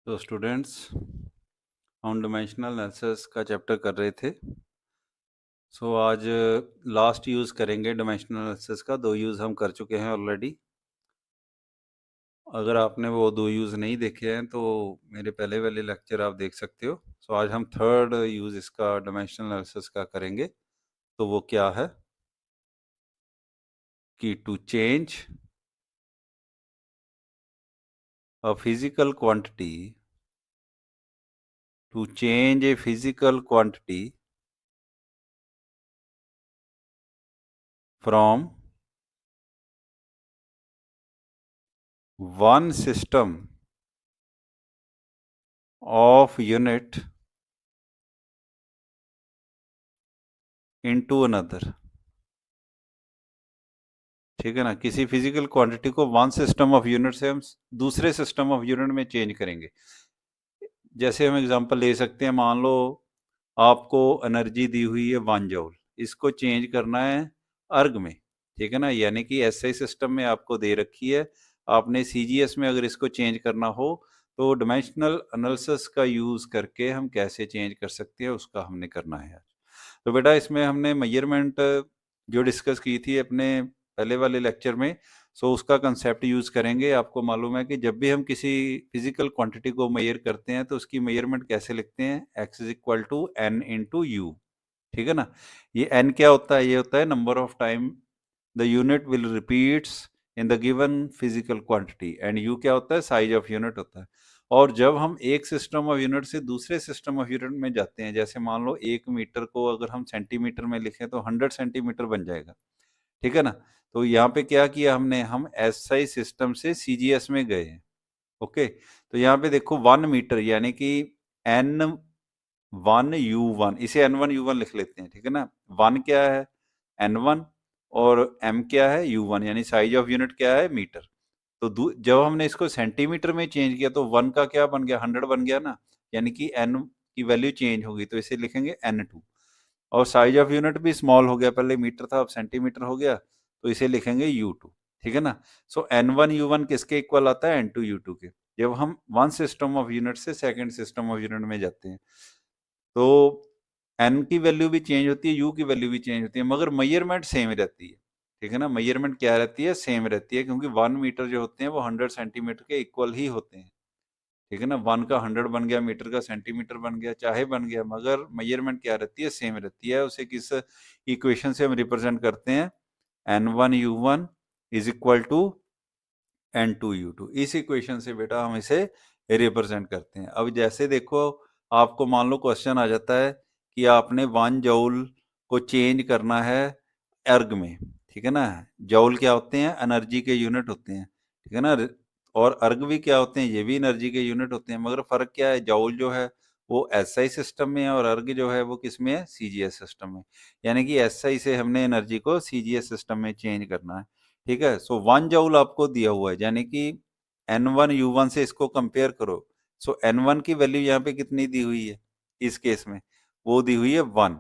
तो स्टूडेंट्स हम dimensional analysis का चैप्टर कर रहे थे। आज लास्ट यूज़ करेंगे डायमेंशनल एनालिसिस का। 2 यूज़ हम कर चुके हैं ऑलरेडी। अगर आपने वो 2 यूज़ नहीं देखे हैं तो मेरे पहले वाले लेक्चर आप देख सकते हो। आज हम थर्ड यूज़ इसका डायमेंशनल एनालिसिस का करेंगे। तो वो क्या है कि to change a physical quantity from one system of unit into another। ठीक है ना, किसी फिजिकल क्वांटिटी को वन सिस्टम ऑफ यूनिट से हम दूसरे सिस्टम ऑफ यूनिट में चेंज करेंगे। जैसे हम एग्जांपल ले सकते हैं, मान लो आपको एनर्जी दी हुई है 1 जूल, इसको चेंज करना है अर्ग में। ठीक है ना, यानी कि एसआई सिस्टम में आपको दे रखी है, आपने सीजीएस में अगर इसको चेंज करना हो तो डायमेंशनल एनालिसिस का यूज करके हम कैसे चेंज कर सकते हैं, उसका हमने करना है आज। तो बेटा इसमें हमने मेजरमेंट जो डिस्कस की थी अपने पहले वाले लेक्चर में, उसका कंसेप्ट यूज करेंगे। आपको मालूम है कि जब भी हम किसी फिजिकल क्वांटिटी को मेजर करते हैं तो उसकी मेजरमेंट कैसे लिखते हैं, x is equal to n into u. ठीक है ना, ये n क्या होता है, ये होता है number of time the unit will repeats in the given physical quantity, and u क्या होता है, साइज ऑफ यूनिट होता है। और जब हम एक सिस्टम ऑफ यूनिट से दूसरे सिस्टम ऑफ यूनिट में जाते हैं, जैसे मान लो 1 मीटर को अगर हम सेंटीमीटर में लिखें तो 100 सेंटीमीटर बन जाएगा। ठीक है ना, तो यहाँ पे क्या किया हमने, हम एसआई सिस्टम से सीजीएस में गए हैं। ओके, तो यहाँ पे देखो 1 मीटर यानी कि N1U1, इसे N1U1 लिख लेते हैं। ठीक है ना, 1 क्या है N1 और M क्या है U1, यानी साइज ऑफ यूनिट क्या है मीटर। तो जब हमने इसको सेंटीमीटर में चेंज किया तो 1 का क्या बन गया, 100 बन गया ना, यानी कि N की वैल्यू चेंज होगी, तो इसे लिखेंगे N2। और साइज ऑफ यूनिट भी स्मॉल हो गया, पहले मीटर था अब सेंटीमीटर हो गया, तो इसे लिखेंगे U2। ठीक है ना, N1U1 किसके इक्वल आता है, N2U2 के, जब हम वन सिस्टम ऑफ यूनिट से सेकंड सिस्टम ऑफ यूनिट में जाते हैं। तो n की वैल्यू भी चेंज होती है, u की वैल्यू भी चेंज होती है, मगर मेजरमेंट सेम रहती है। ठीक है ना, मेजरमेंट क्या रहती है, सेम रहती है, क्योंकि 1 मीटर जो होते हैं वो 100 सेंटीमीटर के इक्वल ही होते हैं। ठीक है ना, 1 का 100 बन गया, मीटर का सेंटीमीटर बन गया, चाहे बन गया, मगर मेजरमेंट क्या रहती है, सेम रहती है। उसे किस इक्वेशन से हम रिप्रेजेंट करते हैं, N1U1 is equal to N2U2। इस इक्वेशन से बेटा हम इसे रिप्रेजेंट करते हैं। अब जैसे देखो, आपको मान लो क्वेश्चन आ जाता है कि आपने 1 जूल को चेंज करना है अर्ग में। ठीक है ना, जूल क्या होते हैं, एनर्जी के यूनिट होते हैं। ठीक है ना, और अर्ग भी क्या होते हैं, ये भी एनर्जी के यूनिट होते हैं, मगर फर्क क्या है, जूल जो है वो एसआई सिस्टम में है और अर्ग जो है वो किस में है, सीजीएस सिस्टम में। यानी कि एसआई से हमने एनर्जी को सीजीएस सिस्टम में चेंज करना है। ठीक है, 1 जूल आपको दिया हुआ है, यानी कि N1U1 से इसको कंपेयर करो। N1 की वैल्यू यहाँ पे कितनी दी हुई है, इस केस में वो दी हुई है 1,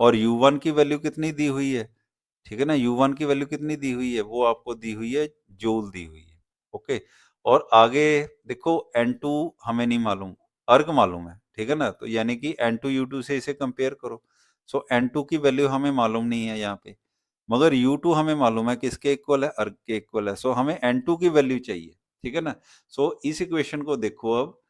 और U1 की वैल्यू कितनी दी हुई है। ठीक है ना, U1 की वैल्यू कितनी दी हुई है, वो आपको दी हुई है, जूल दी हुई है। ओके, और आगे देखो N2 हमें नहीं मालूम, अर्ग मालूम है। ठीक है ना, तो यानी कि N2U2 से इसे कंपेयर करो। N2 की वैल्यू हमें मालूम नहीं है यहाँ पे, मगर U2 हमें मालूम है किसके इक्वल है, अर्ग के इक्वल है। हमें N2 की वैल्यू चाहिए। ठीक है ना, इस इक्वेशन को देखो, अब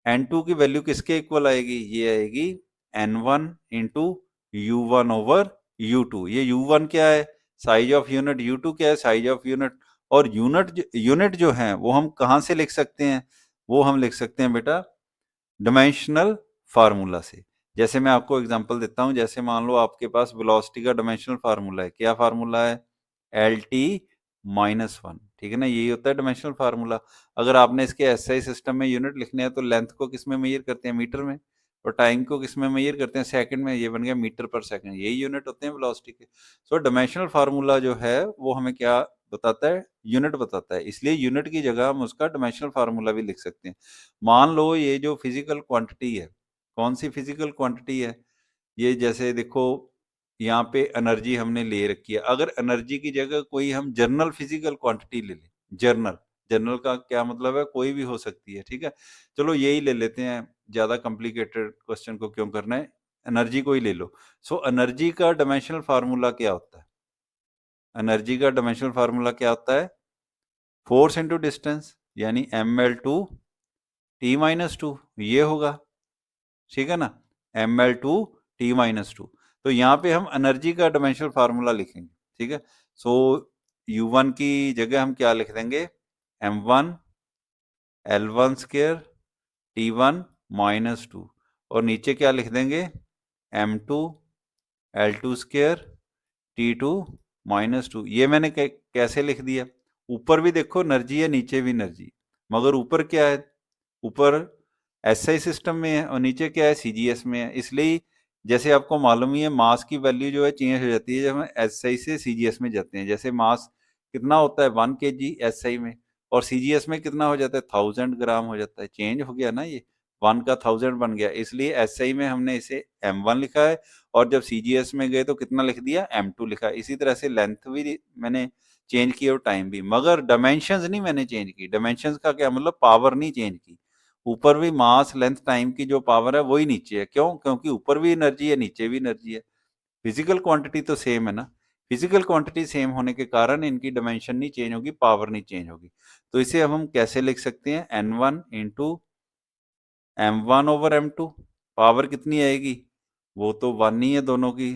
N2 की वैल्यू किसके इक्वल आएगी, ये आएगी N1 into U1 over U2। ये U1 क्या है, साइज ऑफ यूनिट, U2 क्या है, साइज ऑफ यूनिट। और यूनिट जो है वो हम कहाँ से लिख सकते हैं, वो हम लिख सकते हैं बेटा डायमेंशनल फार्मूला से। जैसे मैं आपको एग्जांपल देता हूं, जैसे मान लो आपके पास वेलोसिटी का डायमेंशनल फार्मूला है, क्या फार्मूला है, LT-1। ठीक है ना, यही होता है डायमेंशनल फार्मूला। अगर आपने इसके एसआई सिस्टम में यूनिट लिखने हैं तो लेंथ को किस में मेजर करते हैं, मीटर में, और टाइम को किस में मेजर करते हैं, सेकंड में। ये बन गया मीटर पर सेकंड, यही यूनिट होते हैं वेलोसिटी के। डायमेंशनल फार्मूला जो है वो हमें क्या बताता है, यूनिट बताता है, इसलिए यूनिट की जगह हम उसका डायमेंशनल फार्मूला भी लिख सकते हैं। मान लो ये जो फिजिकल क्वांटिटी है, कौन सी फिजिकल क्वांटिटी है, ये जैसे देखो यहाँ पे एनर्जी हमने ले रखी है। अगर एनर्जी की जगह कोई हम जर्नल फिजिकल क्वांटिटी ले लें, जर्नल जनरल का क्या मतलब है, कोई भी हो सकती है, ठीक है। चलो यही ले लेते हैं, ज्यादा कॉम्प्लिकेटेड क्वेश्चन को क्यों करना है, एनर्जी को ही ले लो। सो एनर्जी का डायमेंशनल फार्मूला क्या होता है, एनर्जी का डायमेंशनल फार्मूला क्या होता है, फोर्स इंटू डिस्टेंस, यानी ml/t-2 ये होगा, ठीक है ना, ml/t-2। तो यहाँ पे हम एनर्जी का डायमेंशनल फार्मूला लिखेंगे, ठीक है। सो U1 की जगह हम क्या लिख देंगे, m1 L1 स्क्वायर T1 - 2, और नीचे क्या लिख देंगे, m2 L2 स्क्वायर T2 - 2। ये मैंने कैसे लिख दिया, ऊपर भी देखो एनर्जी है, नीचे भी एनर्जी, मगर ऊपर क्या है, ऊपर एसआई सिस्टम में है और नीचे क्या है, सीजीएस में है। इसलिए जैसे आपको मालूम ही है, मास की वैल्यू जो है चेंज हो जाती है जब हम एसआई से सीजीएस में जाते हैं। जैसे मास कितना होता है 1 kg एसआई में, और सीजीएस में कितना हो जाता है 1000 ग्राम हो जाता है, चेंज हो गया ना, ये 1 का 1000 बन गया। इसलिए एसआई में हमने इसे m1 लिखा है, और जब सीजीएस में गए तो कितना लिख दिया, m2 लिखा है। इसी तरह से लेंथ भी मैंने चेंज की और टाइम भी, मगर डायमेंशंस नहीं मैंने चेंज की। डायमेंशंस का क्या मतलब, पावर नहीं चेंज की। ऊपर भी मास लेंथ टाइम की जो पावर है वही नीचे है, क्यों, क्योंकि ऊपर भी एनर्जी है नीचे भी एनर्जी है, फिजिकल क्वांटिटी तो सेम है ना। फिजिकल क्वांटिटी सेम होने के कारण इनकी डायमेंशन नहीं चेंज होगी, पावर नहीं चेंज होगी। तो इसे अब हम कैसे लिख सकते हैं, n1 इंटू m1/m2। पावर कितनी आएगी, वो तो 1 ही है दोनों की,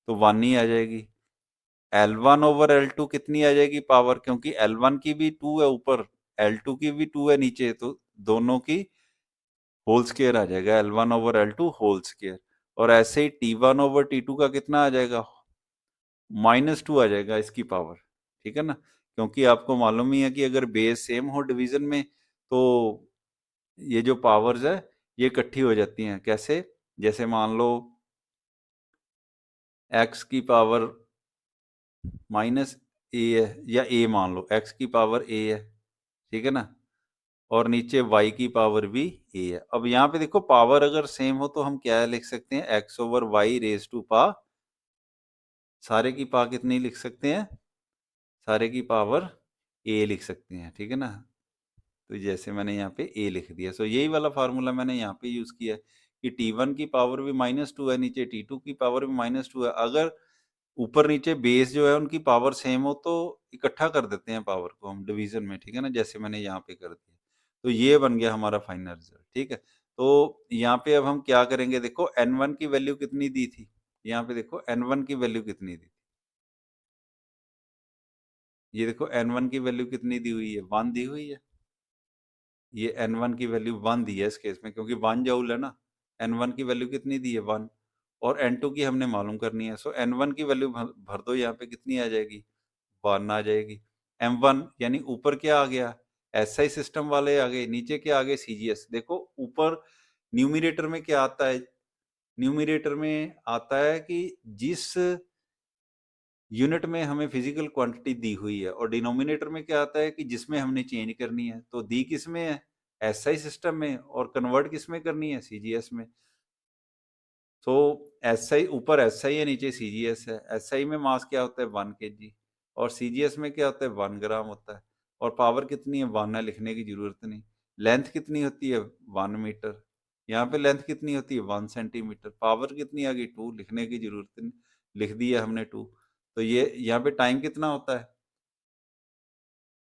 तो 1 ही आ जाएगी। L1/L2 कितनी आ जाएगी पावर, क्योंकि L1 की भी 2 है ऊपर, L2 की भी 2 है नीचे, तो दोनों की होल स्केयर आ जाएगा, L1/L2 होल स्केयर। और ऐसे ही T1/T2 का कितना आ जाएगा, -2 आ जाएगा इसकी पावर, ठीक है ना। क्योंकि आपको मालूम ही है कि अगर बेस सेम हो डिवीजन में, तो ये जो पावर्स है ये इकट्ठी हो जाती हैं। कैसे, जैसे मान लो x की पावर -a है, या a मान लो, x की पावर a है, ठीक है ना, और नीचे y की पावर भी a है। अब यहाँ पे देखो पावर अगर सेम हो तो हम क्या लिख सकते हैं, x/y⁻π, सारे की पा कितनी लिख सकते हैं, सारे की पावर a लिख सकते हैं, ठीक है ना। तो जैसे मैंने यहाँ पे a लिख दिया, सो यही वाला फार्मूला मैंने यहाँ पे यूज किया है कि T1 की पावर भी -2 है, नीचे T2 की पावर भी -2 है। अगर ऊपर नीचे बेस जो है उनकी पावर सेम हो तो इकट्ठा कर देते हैं पावर को हम डिवीजन में, ठीक है ना, जैसे मैंने यहाँ पे कर दिया। तो ये बन गया हमारा फाइनल रिजल्ट, ठीक है। तो यहाँ पे अब हम क्या करेंगे, देखो n1 की वैल्यू कितनी दी थी, यहाँ पे देखो n1 की वैल्यू कितनी दी थी, ये देखो n1 की वैल्यू कितनी दी हुई है, 1 दी हुई है। ये n1 की वैल्यू 1 दी है इस केस में, क्योंकि 1 जूल है ना। n1 की वैल्यू कितनी दी है, 1, और n2 की हमने मालूम करनी है। सो n1 की वैल्यू भर दो, यहाँ पे कितनी आ जाएगी, 1 आ जाएगी। m1 यानी ऊपर क्या आ गया, एसआई सिस्टम वाले आ गए, नीचे क्या आ गए, सीजीएस। देखो ऊपर न्यूमिरेटर में क्या आता है, न्यूमिरेटर में आता है कि जिस यूनिट में हमें फिजिकल क्वांटिटी दी हुई है, और डिनोमिनेटर में क्या आता है कि जिसमें हमने चेंज करनी है। तो दी किस में है, एसआई सिस्टम में, और कन्वर्ट किस में करनी है, सीजीएस में। तो एसआई ऊपर एसआई है, नीचे सीजीएस है। एसआई में मास क्या होता है, 1 kg, और सीजीएस में क्या होता है, 1 ग्राम होता है। और पावर कितनी है, 1 है, लिखने की जरूरत नहीं। लेंथ कितनी होती है, 1 मीटर। यहाँ पे लेंथ कितनी होती है, 1 सेंटीमीटर। पावर कितनी आ गई, 2, लिखने की जरूरत नहीं, लिख दिया हमने 2। तो ये यहाँ पे टाइम कितना होता है,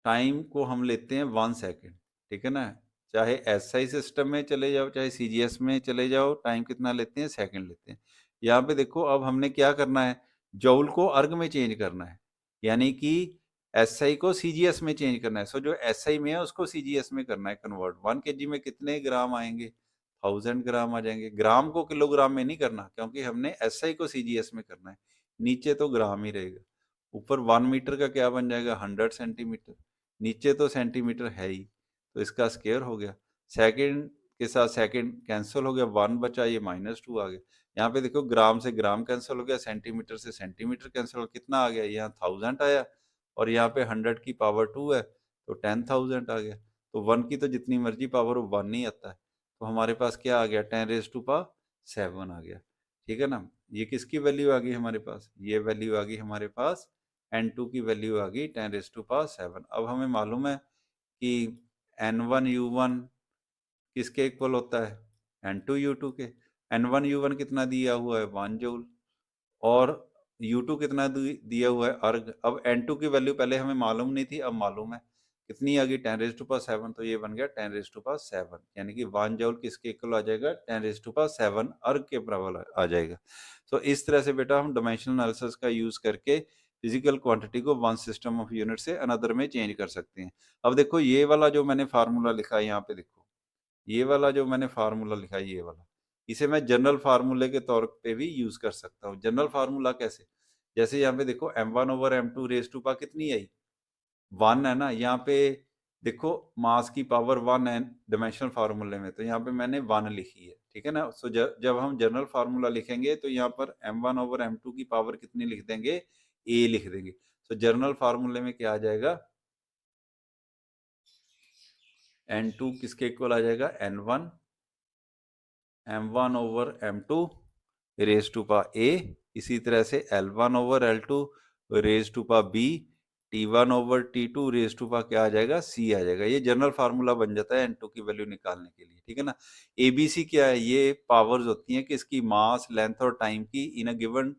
टाइम को हम लेते हैं 1 सेकेंड, ठीक है ना। चाहे एसआई सिस्टम में चले जाओ, चाहे सीजीएस में चले जाओ, टाइम कितना लेते हैं, सेकंड लेते हैं। यहाँ पे देखो अब हमने क्या करना है, जूल को अर्ग में चेंज करना है, यानी कि एसआई को सीजीएस में चेंज करना है। सो जो एसआई में है उसको सीजीएस में करना है कन्वर्ट। 1 kg में कितने ग्राम आएंगे, 1000 ग्राम आ जाएंगे। ग्राम को किलोग्राम में नहीं करना, क्योंकि हमने एसआई को सीजीएस में करना है। नीचे तो ग्राम ही रहेगा। ऊपर 1 मीटर का क्या बन जाएगा, 100 सेंटीमीटर। नीचे तो सेंटीमीटर है ही, तो इसका स्क्वायर हो गया। सेकंड के साथ सेकंड कैंसिल हो गया, 1 बचा, ये -2 आ गया। यहाँ पे देखो ग्राम से ग्राम कैंसिल हो गया, सेंटीमीटर से सेंटीमीटर कैंसिल हो, कितना आ गया, यहाँ 1000 आया, और यहाँ पे 100 की पावर 2 है, तो 10,000 आ गया। तो 1 की तो जितनी मर्जी पावर हो, 1 ही आता है। तो हमारे पास क्या आ गया, 10⁻⁷ आ गया, ठीक है ना। ये किसकी वैल्यू आ गई हमारे पास, ये वैल्यू आ गई हमारे पास, n2 की वैल्यू आ गई 10⁻⁷। अब हमें मालूम है कि N1U1 किसके इक्वल होता है, N2U2 के। N1U1 कितना दिया हुआ है, 1 जूल, और U2 कितना दिया हुआ है, अर्ग। अब N2 की वैल्यू पहले हमें मालूम नहीं थी, अब मालूम है, कितनी आ गई, 10⁻7, तो ये बन गया 10⁻7, यानी कि 1 जूल किसके इक्वल आ जाएगा, 10⁻7 अर्ग के बराबर आ जाएगा। तो इस तरह से बेटा हम डायमेंशनल एनालिसिस का यूज करके फिजिकल क्वांटिटी को वन सिस्टम ऑफ यूनिट से अनदर में चेंज कर सकते हैं। अब देखो ये वाला जो मैंने फार्मूला लिखा है यहाँ पे, देखो ये वाला जो मैंने फार्मूला लिखा है, ये वाला, इसे मैं जनरल फार्मूले के तौर पे भी यूज कर सकता हूँ। जनरल फार्मूला कैसे, जैसे यहाँ पे देखो m1/m2 रेज टू पावर कितनी आई, 1 है ना। यहाँ पे देखो मास की पावर 1 है डायमेंशनल फार्मूले में, तो यहाँ पे मैंने 1 लिखी है, ठीक है ना। सो जब हम जनरल फार्मूला लिखेंगे तो यहाँ पर m1/m2 की पावर कितनी लिख देंगे, a लिख देंगे। तो जनरल फार्मूले में क्या आ जाएगा, n2 किसके इक्वल आ जाएगा, n1 m1/m2 raise to power a। इसी तरह से L1/L2 raise to power b, T1/T2 raise to power क्या आ जाएगा, c आ जाएगा। ये जनरल फार्मूला बन जाता है n2 की वैल्यू निकालने के लिए, ठीक है ना। abc क्या है, ये पावर्स होती हैं कि इसकी मास, लेंथ और टाइम की in a given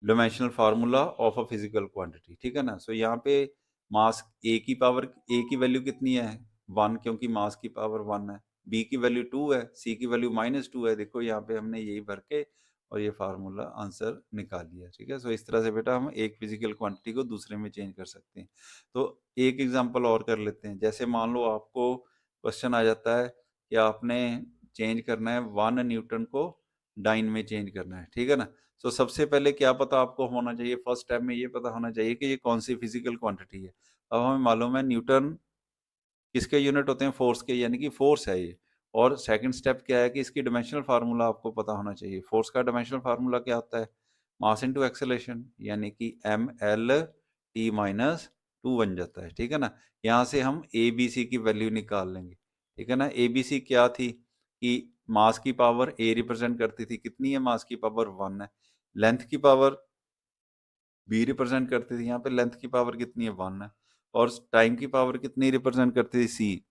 dimensional formula of a physical quantity, ठीक है ना। सो यहाँ पे मास ए की पावर, ए की वैल्यू कितनी है, 1, क्योंकि मास की पावर 1 है। बी की वैल्यू 2 है, सी की वैल्यू -2 है। देखो यहाँ पे हमने यही भर के और ये फार्मूला आंसर निकाल लिया, ठीक है। सो इस तरह से बेटा हम एक फिजिकल क्वांटिटी को दूसरे में चेंज कर सकते हैं। तो एक एग्जांपल और कर लेते हैं। जैसे मान लो आपको क्वेश्चन आ जाता है कि आपने चेंज करना है 1 न्यूटन को डाइन में चेंज करना है, ठीक है ना। तो सबसे पहले क्या पता आपको होना चाहिए, फर्स्ट स्टेप में ये पता होना चाहिए कि ये कौन सी फिजिकल क्वांटिटी है। अब हमें मालूम है न्यूटन किसके यूनिट होते हैं, फोर्स के, यानी कि फोर्स है ये। और सेकंड स्टेप क्या है कि इसकी डायमेंशनल फार्मूला आपको पता होना चाहिए। फोर्स का डायमेंशनल फार्मूला क्या होता है, मास इनटू एक्सेलरेशन, यानी कि mL/t-2 बन जाता है, ठीक है ना। यहाँ से हम ए बी सी की वैल्यू निकाल लेंगे, ठीक है ना। ए बी सी क्या थी कि मास की पावर ए रिप्रेजेंट करती थी, कितनी है, मास की पावर 1 है। लेंथ की पावर बी रिप्रेजेंट करती थी, यहाँ पे लेंथ की पावर कितनी है, 1 है। और टाइम की पावर कितनी रिप्रेजेंट करती थी, सी,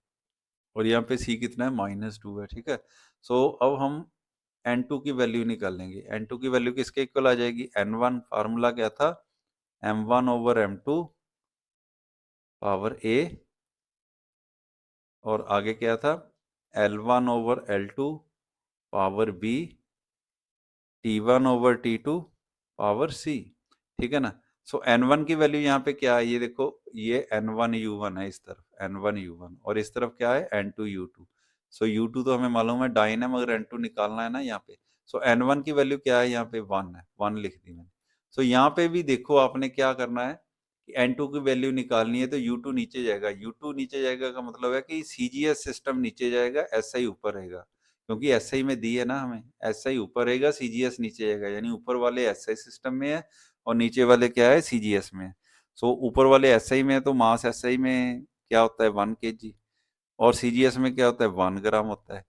और यहाँ पे सी कितना है, -2 है, ठीक है। सो अब हम n2 की वैल्यू निकालेंगे। n2 की वैल्यू किसके इक्वल आ जाएगी, n1, फार्मूला क्या था, m1/m2 पावर a, और आगे क्या था, L1/L2 power b, T1/T2 power c, ठीक है ना। सो n1 की वैल्यू यहाँ पे क्या है, ये देखो, ये n1U1 है इस तरफ, n1U1, और इस तरफ क्या है, n2U2। सो U2 तो हमें मालूम है डाइन है, मगर n2 निकालना है ना यहाँ पे। सो n1 की वैल्यू क्या है, यहाँ पे 1 है, 1 लिख दी मैंने। सो यहाँ पे भी देखो आपने क्या करना है कि n2 की वैल्यू निकालनी है, तो U2 नीचे जाएगा। U2 नीचे जाएगा का मतलब है कि CGS सिस्टम नीचे जाएगा, SI ऊपर रहेगा, क्योंकि एसआई में दी है ना हमें, एसआई ऊपर रहेगा, सीजीएस नीचे रहेगा, यानी ऊपर वाले एसआई सिस्टम में है और नीचे वाले क्या है, सीजीएस में है। सो ऊपर वाले एसआई में है तो मास एसआई में क्या होता है, 1 kg, और सीजीएस में क्या होता है, 1 ग्राम होता है।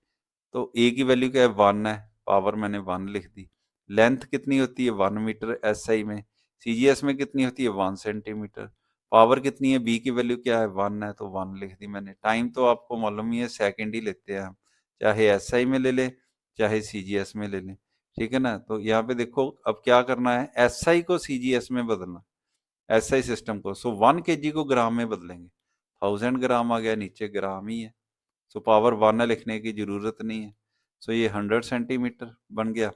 तो ए की वैल्यू क्या है, 1 है, पावर मैंने 1 लिख दी। लेंथ कितनी होती है, 1 मीटर एसआई में। सीजीएस में कितनी होती है, 1 सेंटीमीटर। पावर कितनी है, बी की वैल्यू क्या है, 1 है, तो 1 लिख दी मैंने। टाइम तो आपको मालूम ही है, सेकंड ही लेते हैं हम, चाहे एसआई में ले लें चाहे सीजीएस में ले लें, ठीक है ना। तो यहाँ पे देखो अब क्या करना है, एसआई को सीजीएस में बदलना, एसआई सिस्टम को। सो 1 kg को ग्राम में बदलेंगे, 1000 ग्राम आ गया, नीचे ग्राम ही है। सो पावर 1 लिखने की जरूरत नहीं है। सो ये 100 सेंटीमीटर बन गया,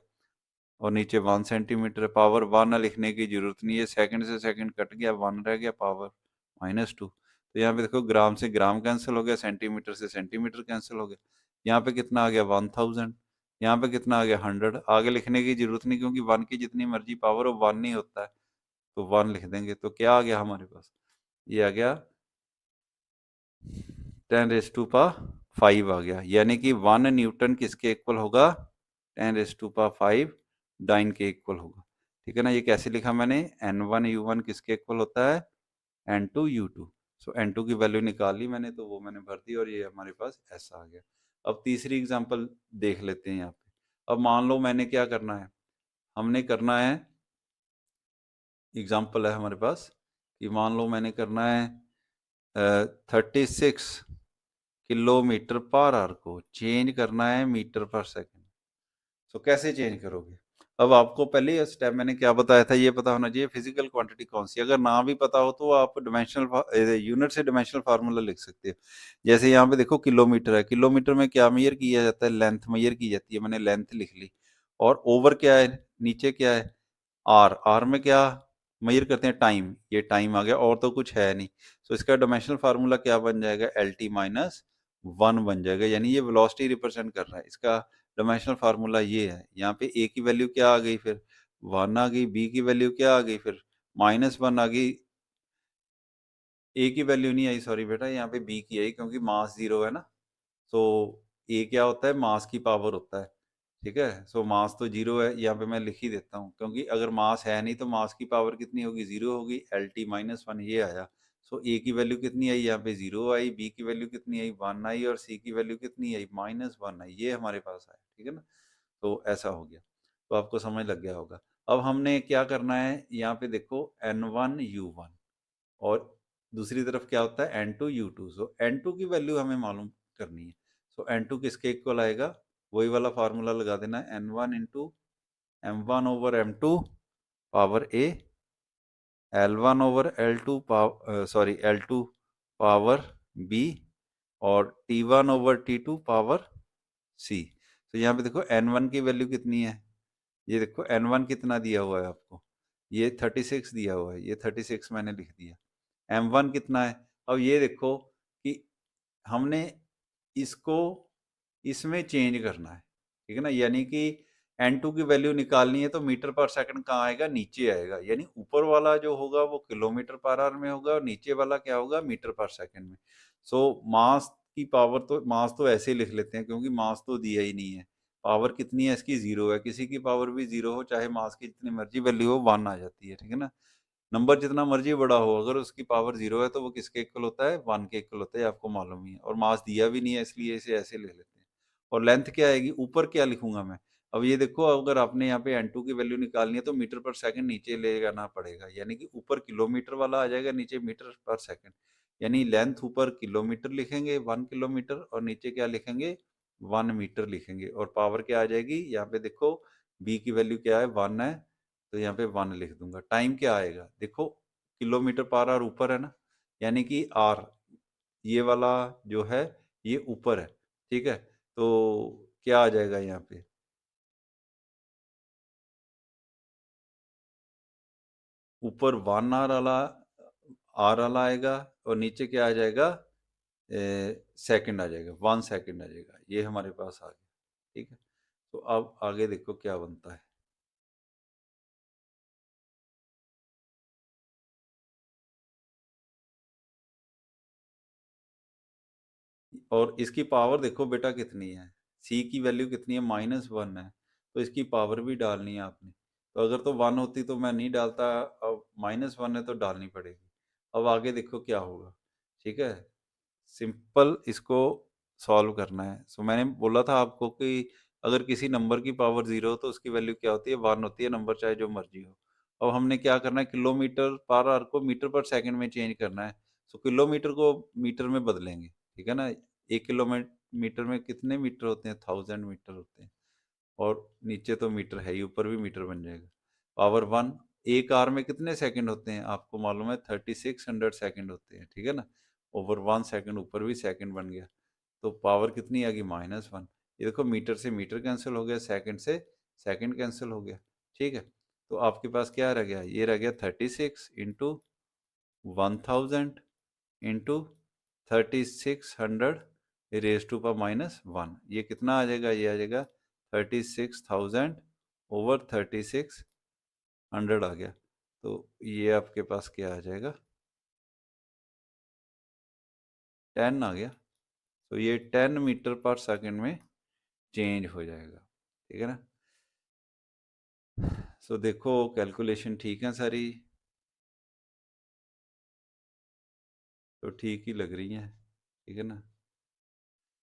और नीचे 1 सेंटीमीटर। पावर 1 लिखने की जरूरत नहीं है, सेकंड से सेकंड कट गया, 1 रह गया, पावर -2। तो यहाँ पे देखो ग्राम से ग्राम कैंसिल हो गया, सेंटीमीटर से सेंटीमीटर कैंसिल हो गया। यहाँ पे कितना आ गया, 1000। यहाँ पे कितना आ गया, 100। आगे लिखने की जरूरत नहीं, क्योंकि 1 की जितनी मर्जी पावर हो 1 नहीं होता है, तो 1 लिख देंगे। तो क्या आ गया हमारे पास, ये आ गया 10⁵ आ गया, यानी कि 1 न्यूटन किसके इक्वल होगा, 10⁵ डाइन के इक्वल होगा, ठीक है ना। ये कैसे लिखा मैंने, n1U1 किसके इक्वल होता है, n2U2। सो n2 की वैल्यू निकाल ली मैंने, तो वो मैंने भर दी, और ये हमारे पास ऐसा आ गया। अब तीसरी एग्जांपल देख लेते हैं यहाँ पे। अब मान लो मैंने क्या करना है, हमने करना है, एग्जांपल है हमारे पास कि मान लो मैंने करना है 36 किलोमीटर पर आवर को चेंज करना है मीटर पर सेकंड। तो कैसे चेंज करोगे? अब आपको पहले स्टेप मैंने क्या बताया था, ये पता होना चाहिए फिजिकल क्वांटिटी कौन सी। अगर ना भी पता हो तो आप डिमेंशनल यूनिट से डिमेंशनल फार्मूला लिख सकते हो। जैसे यहाँ पे देखो किलोमीटर है, किलोमीटर में क्या मेजर किया जाता है? लेंथ मेजर की जाती है, मैंने लेंथ लिख ली। और ओवर क्या है, नीचे क्या है? आर। आर में क्या मेजर करते हैं? टाइम। ये टाइम आ गया, और तो कुछ है नहीं। तो इसका डायमेंशनल फार्मूला क्या बन जाएगा? एल टी माइनस वन बन जाएगा, यानी ये वेलोसिटी रिप्रेजेंट कर रहा है। इसका डायमेंशनल फार्मूला ये है। यहाँ पे ए की वैल्यू क्या आ गई? फिर वन आ गई। बी की वैल्यू क्या आ गई? फिर माइनस वन आ गई। ए की वैल्यू नहीं आई, सॉरी बेटा, यहाँ पे बी की आई, क्योंकि मास जीरो है ना। तो ए क्या होता है? मास की पावर होता है। ठीक है, सो मास तो जीरो है, यहाँ पे मैं लिख ही देता हूँ, क्योंकि अगर मास है नहीं तो मास की पावर कितनी होगी? जीरो होगी। एल टी माइनस वन ये आया। सो ए की वैल्यू कितनी आई? यहाँ पे जीरो आई। बी की वैल्यू कितनी आई? वन आई। और सी की वैल्यू कितनी आई? माइनस वन आई। ये हमारे पास आया, ठीक है ना। तो ऐसा हो गया, तो आपको समझ लग गया होगा। अब हमने क्या करना है, यहाँ पे देखो एन वन यू वन, और दूसरी तरफ क्या होता है? N two U two. So N two की वैल्यू हमें मालूम करनी है। सो एन टू किसके इक्वल आएगा? वही वाला फार्मूला लगा देना, N one into M one over M two power A, L one over L two power, sorry, L two power B, और T one over T two power C. तो यहाँ पे देखो एन वन की value कितनी है? ये देखो एन वन कितना दिया हुआ है आपको? ये 36 दिया हुआ है, ये 36 मैंने लिख दिया। एम वन कितना है? अब ये देखो कि हमने इसको इसमें चेंज करना है, ठीक है ना। यानी कि एन टू की वैल्यू निकालनी है, तो मीटर पर सेकंड कहाँ आएगा? नीचे आएगा। यानी ऊपर वाला जो होगा वो किलोमीटर पर आवर में होगा, और नीचे वाला क्या होगा? मीटर पर सेकंड में। सो मास की पावर, तो मास तो ऐसे ही लिख लेते हैं, क्योंकि मास तो दिया ही नहीं है। पावर कितनी है इसकी? जीरो है। किसी की पावर भी जीरो हो, चाहे मास की जितनी मर्जी वैल्यू हो, वन आ जाती है, ठीक है ना। नंबर जितना मर्जी बड़ा हो, अगर उसकी पावर जीरो है तो वो किसके इक्वल होता है? वन के इक्वल होता है, आपको मालूम ही है। और मास दिया भी नहीं है, इसलिए इसे ऐसे ले लेते हैं। और लेंथ क्या आएगी? ऊपर क्या लिखूंगा मैं? अब ये देखो, अगर आपने यहाँ पे एन टू की वैल्यू निकालनी है तो मीटर पर सेकंड नीचे ले जाना पड़ेगा, यानी कि ऊपर किलोमीटर वाला आ जाएगा, नीचे मीटर पर सेकंड। यानी लेंथ ऊपर किलोमीटर लिखेंगे, 1 किलोमीटर, और नीचे क्या लिखेंगे? 1 मीटर लिखेंगे। और पावर क्या आ जाएगी? यहाँ पे देखो बी की वैल्यू क्या है? वन है, तो यहाँ पे वन लिख दूंगा। टाइम क्या आएगा? देखो किलोमीटर पर आवर ऊपर है ना, यानी कि आर, ये वाला जो है ये ऊपर है, ठीक है। तो क्या आ जाएगा यहाँ पे? ऊपर वन आर वाला आएगा, और नीचे क्या आ जाएगा? सेकंड आ जाएगा, 1 सेकंड आ जाएगा। ये हमारे पास आ गया, ठीक है। तो अब आगे देखो क्या बनता है। और इसकी पावर देखो बेटा कितनी है? सी की वैल्यू कितनी है? -1 है। तो इसकी पावर भी डालनी है आपने। तो अगर तो वन होती तो मैं नहीं डालता, अब -1 है तो डालनी पड़ेगी। अब आगे देखो क्या होगा, ठीक है। सिंपल इसको सॉल्व करना है। सो मैंने बोला था आपको कि अगर किसी नंबर की पावर जीरो हो तो उसकी वैल्यू क्या होती है? वन होती है, नंबर चाहे जो मर्जी हो। अब हमने क्या करना है? किलोमीटर पर आवर को मीटर पर सेकंड में चेंज करना है। सो किलोमीटर को मीटर में बदलेंगे, ठीक है ना। 1 किलोमीटर में कितने मीटर होते हैं? 1000 मीटर होते हैं। और नीचे तो मीटर है ही, ऊपर भी मीटर बन जाएगा। Power one. एक आवर में कितने सेकंड होते हैं? आपको मालूम है 3600 सेकंड होते हैं, ठीक है ना। ओवर 1 सेकंड, ऊपर भी सेकंड बन गया। तो पावर कितनी आ गई? -1। ये देखो मीटर से मीटर कैंसिल हो गया, सेकंड से सेकंड कैंसिल हो गया, ठीक है। तो आपके पास क्या रह गया? ये रह गया 36 into 1000 into 3600 raise to power -1। ये कितना आ जाएगा? ये आ जाएगा 36,000 ओवर 3600 आ गया। तो ये आपके पास क्या आ जाएगा? 10 आ गया। तो ये 10 मीटर पर सेकंड में चेंज हो जाएगा, ठीक है ना। सो देखो कैलकुलेशन ठीक है सारी, तो ठीक ही लग रही है, ठीक है ना।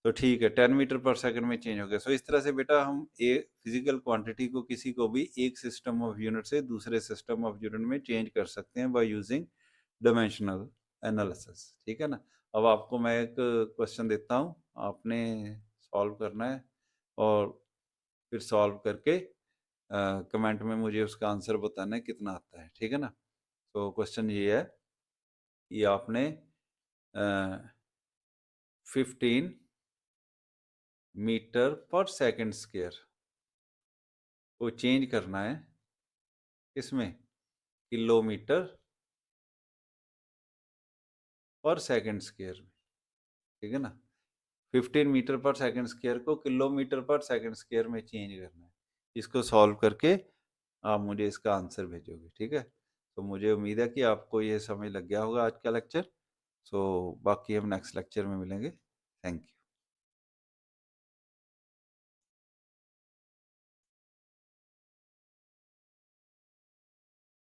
तो ठीक है, 10 मीटर पर सेकंड में चेंज हो गया। सो इस तरह से बेटा हम एक फिजिकल क्वांटिटी को किसी को भी एक सिस्टम ऑफ यूनिट से दूसरे सिस्टम ऑफ यूनिट में चेंज कर सकते हैं बाय यूजिंग डायमेंशनल एनालिसिस, ठीक है ना। अब आपको मैं एक क्वेश्चन देता हूँ, आपने सॉल्व करना है और फिर सॉल्व करके कमेंट में मुझे उसका आंसर बताना है कितना आता है, ठीक है ना। तो क्वेश्चन ये है कि आपने 15 मीटर पर सेकंड स्क्वायर को चेंज करना है इसमें किलोमीटर पर सेकंड स्क्वायर में, ठीक है ना। 15 मीटर पर सेकंड स्क्वायर को किलोमीटर पर सेकंड स्क्वायर में चेंज करना है। इसको सॉल्व करके आप मुझे इसका आंसर भेजोगे, ठीक है। तो मुझे उम्मीद है कि आपको ये समझ लग गया होगा आज का लेक्चर। सो बाकी हम नेक्स्ट लेक्चर में मिलेंगे। Thank you.